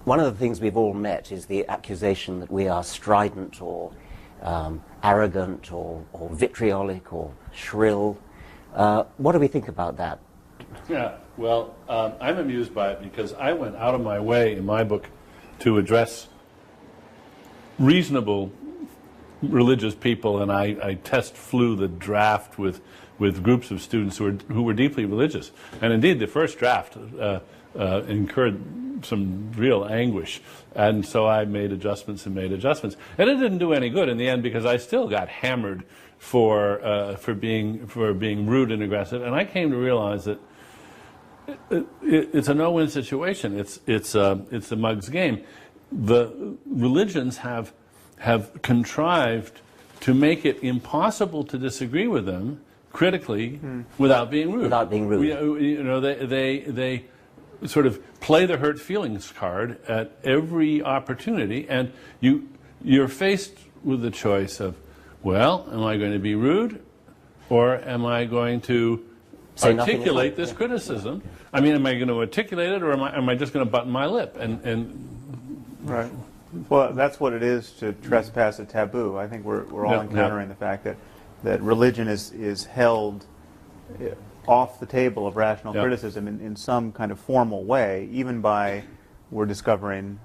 one of the things we've all met is the accusation that we are strident or arrogant or vitriolic or shrill. What do we think about that? Yeah, well, I'm amused by it because I went out of my way in my book to address reasonable religious people, and I flew the draft with groups of students who were deeply religious. And indeed, the first draft incurred some real anguish. And so I made adjustments and made adjustments. And it didn't do any good in the end because I still got hammered for being rude and aggressive. And I came to realize that it's a no-win situation. It's a mug's game. The religions have contrived to make it impossible to disagree with them critically without being rude. Without being rude. You know, they sort of play the hurt feelings card at every opportunity, and you're faced with the choice of, well, am I going to be rude, or am I going to articulate this criticism? I mean, am I going to articulate it, or am I just going to button my lip? Right. Well, that's what it is to trespass a taboo. I think we're all encountering the fact that religion is held off the table of rational criticism in some kind of formal way, even by, we're discovering,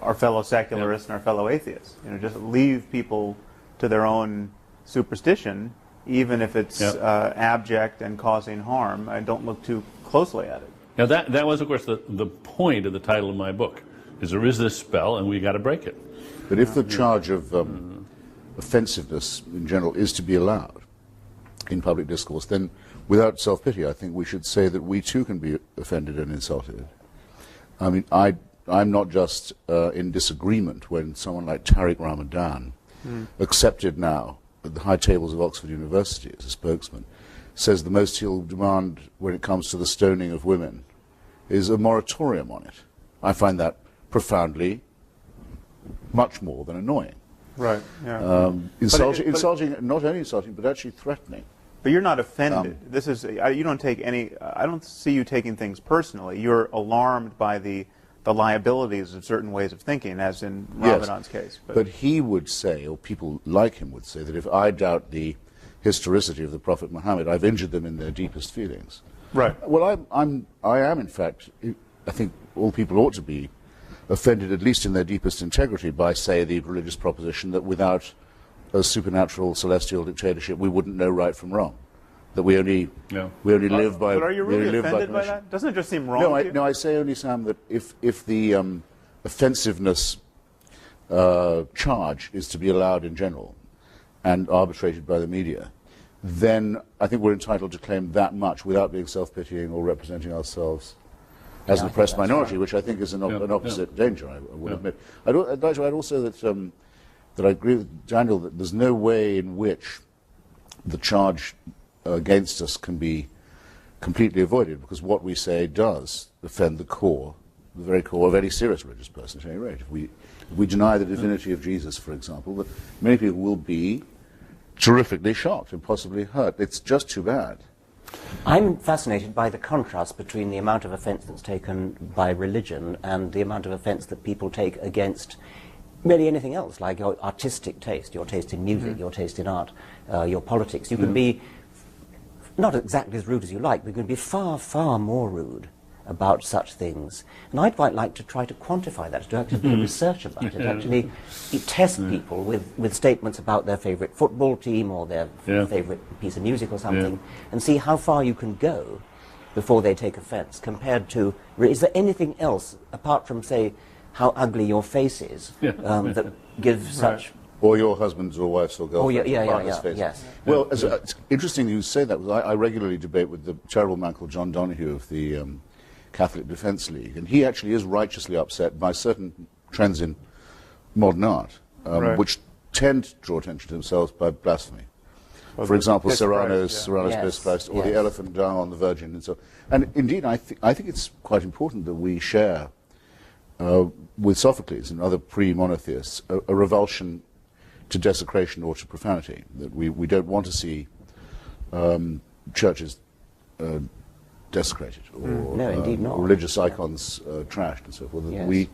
our fellow secularists and our fellow atheists. You know, just leave people to their own superstition, even if it's abject and causing harm, and don't look too closely at it. Now that was, of course, the point of the title of my book, is there is this spell and we got to break it. But if the charge of offensiveness in general is to be allowed in public discourse, then without self-pity, I think we should say that we too can be offended and insulted. I mean, I'm not just in disagreement when someone like Tariq Ramadan, accepted now at the high tables of Oxford University as a spokesman, says the most he'll demand when it comes to the stoning of women is a moratorium on it. I find that profoundly much more than annoying. Right. Yeah. Insulting, not only insulting, but actually threatening. But you're not offended. This is you don't take any. I don't see you taking things personally. You're alarmed by the liabilities of certain ways of thinking, as in Ramadan's case. But he would say, or people like him would say, that if I doubt the historicity of the Prophet Muhammad, I've injured them in their deepest feelings. Right. Well, I am in fact. I think all people ought to be offended, at least in their deepest integrity, by, say, the religious proposition that without a supernatural celestial dictatorship we wouldn't know right from wrong, that we only live by. But are you really offended by that? Doesn't it just seem wrong? No, I say only, Sam, that if the offensiveness charge is to be allowed in general and arbitrated by the media, then I think we're entitled to claim that much without being self-pitying or representing ourselves as an oppressed minority, which I think is an opposite danger, I would admit. I'd like to add also that I agree with Daniel that there's no way in which the charge against us can be completely avoided, because what we say does offend the very core of any serious religious person at any rate. If we deny the divinity of Jesus, for example, that many people will be terrifically shocked and possibly hurt. It's just too bad. I'm fascinated by the contrast between the amount of offence that's taken by religion and the amount of offence that people take against really anything else, like your artistic taste, your taste in music, your taste in art, your politics. You can be not exactly as rude as you like, but you can be far, far more rude about such things. And I'd quite like to try to quantify that, to actually do research about it, actually test people with statements about their favourite football team or their favourite piece of music or something, and see how far you can go before they take offence, compared to, is there anything else, apart from, say, how ugly your face is, that gives such... Or your husband's or wife's or girlfriend's face. Yes. Well, it's interesting you say that, because I regularly debate with the terrible man called John Donoghue of the Catholic Defence League, and he actually is righteously upset by certain trends in modern art, which tend to draw attention to themselves by blasphemy. For example, Serrano's Piss Christ, or the elephant down on the Virgin, and so. And indeed, I think it's quite important that we share with Sophocles and other pre-monotheists a revulsion to desecration or to profanity. That we don't want to see churches desecrated or no, indeed not. religious icons trashed and so forth. We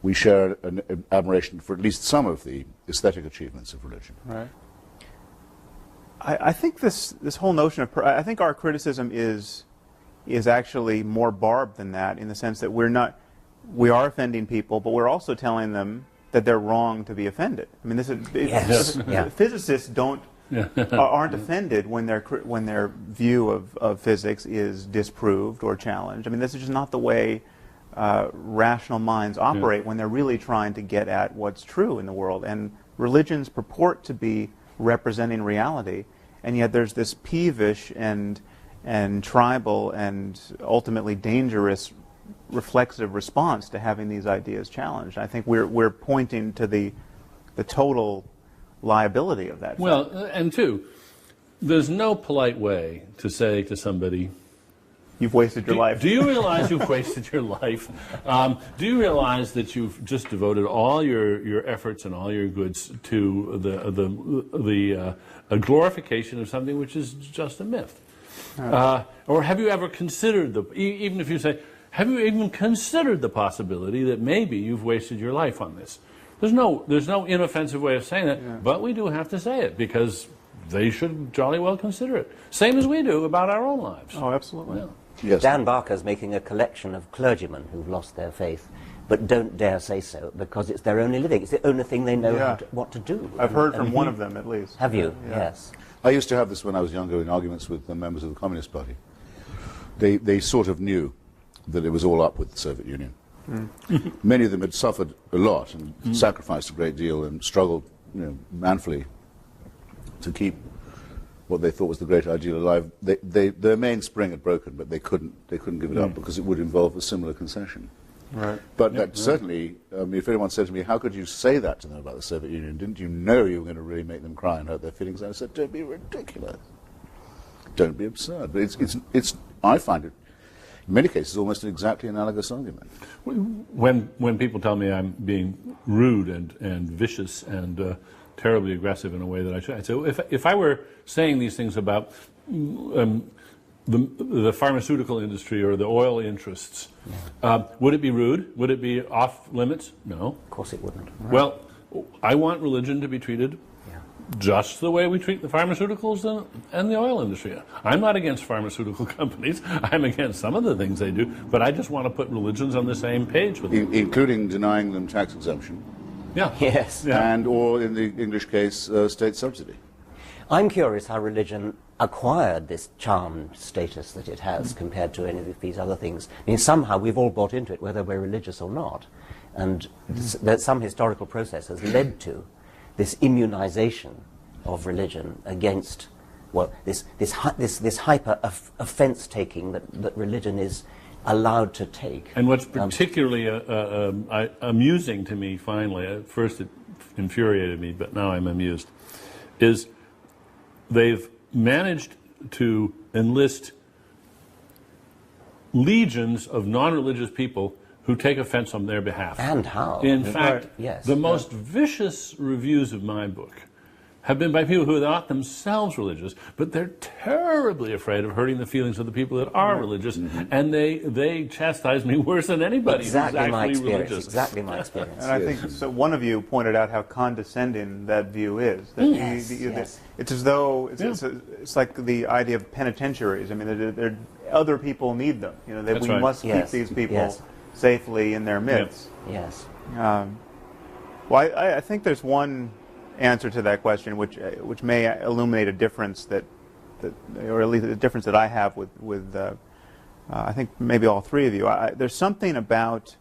we share an admiration for at least some of the aesthetic achievements of religion. Right. I think this whole notion of I think our criticism is actually more barbed than that, in the sense that we are offending people, but we're also telling them that they're wrong to be offended. I mean, physicists aren't offended when their view of physics is disproved or challenged. I mean, this is just not the way rational minds operate when they're really trying to get at what's true in the world. And religions purport to be representing reality, and yet there's this peevish and tribal and ultimately dangerous reflexive response to having these ideas challenged. I think we're pointing to the total liability of that. Well, and two, there's no polite way to say to somebody, you've wasted your life. Do you realize you've wasted your life? Do you realize that you've just devoted all your efforts and all your goods to the glorification of something which is just a myth? Or have you ever considered even if you say, have you even considered the possibility that maybe you've wasted your life on this? There's no inoffensive way of saying that, but we do have to say it because they should jolly well consider it. Same as we do about our own lives. Oh, absolutely. Yeah. Yes. Dan Barker's making a collection of clergymen who've lost their faith, but don't dare say so because it's their only living. It's the only thing they know what to do. I've heard from one of them at least. Have you? Yeah. Yes. I used to have this when I was younger in arguments with the members of the Communist Party. They sort of knew that it was all up with the Soviet Union. Many of them had suffered a lot and sacrificed a great deal and struggled, manfully to keep what they thought was the great ideal alive. Their mainspring had broken, but they couldn't give it up because it would involve a similar concession. Right. But that certainly, if anyone said to me, how could you say that to them about the Soviet Union? Didn't you know you were going to really make them cry and hurt their feelings? I said, don't be ridiculous. Don't be absurd. But it's I find it, in many cases, almost an exactly analogous argument. When people tell me I'm being rude and vicious and terribly aggressive in a way that I should, I say, well, if I were saying these things about the pharmaceutical industry or the oil interests, would it be rude? Would it be off limits? No. Of course it wouldn't. Right. Well, I want religion to be treated just the way we treat the pharmaceuticals and the oil industry. I'm not against pharmaceutical companies. I'm against some of the things they do, but I just want to put religions on the same page with them. Including denying them tax exemption. Yeah. Yes. Yeah. And, or in the English case, state subsidy. I'm curious how religion acquired this charmed status that it has compared to any of these other things. I mean, somehow we've all bought into it, whether we're religious or not. And that some historical process has led to this immunization of religion against, well, this hyper offense taking that religion is allowed to take. And what's particularly amusing to me, finally, at first it infuriated me, but now I'm amused, is they've managed to enlist legions of non-religious people who take offense on their behalf. And how? In fact, yes. the most vicious reviews of my book have been by people who are not themselves religious, but they're terribly afraid of hurting the feelings of the people that are religious, and they chastise me worse than anybody Exactly who's my actually experience. religious. Exactly my experience. And I think so. One of you pointed out how condescending that view is. That Yes. It's as though it's like the idea of penitentiaries. I mean, other people need them. That That's we right. must keep these people safely in their midst. Yes. Well, I think there's one answer to that question, which may illuminate a difference or at least a difference that I have with I think maybe all three of you. There's something about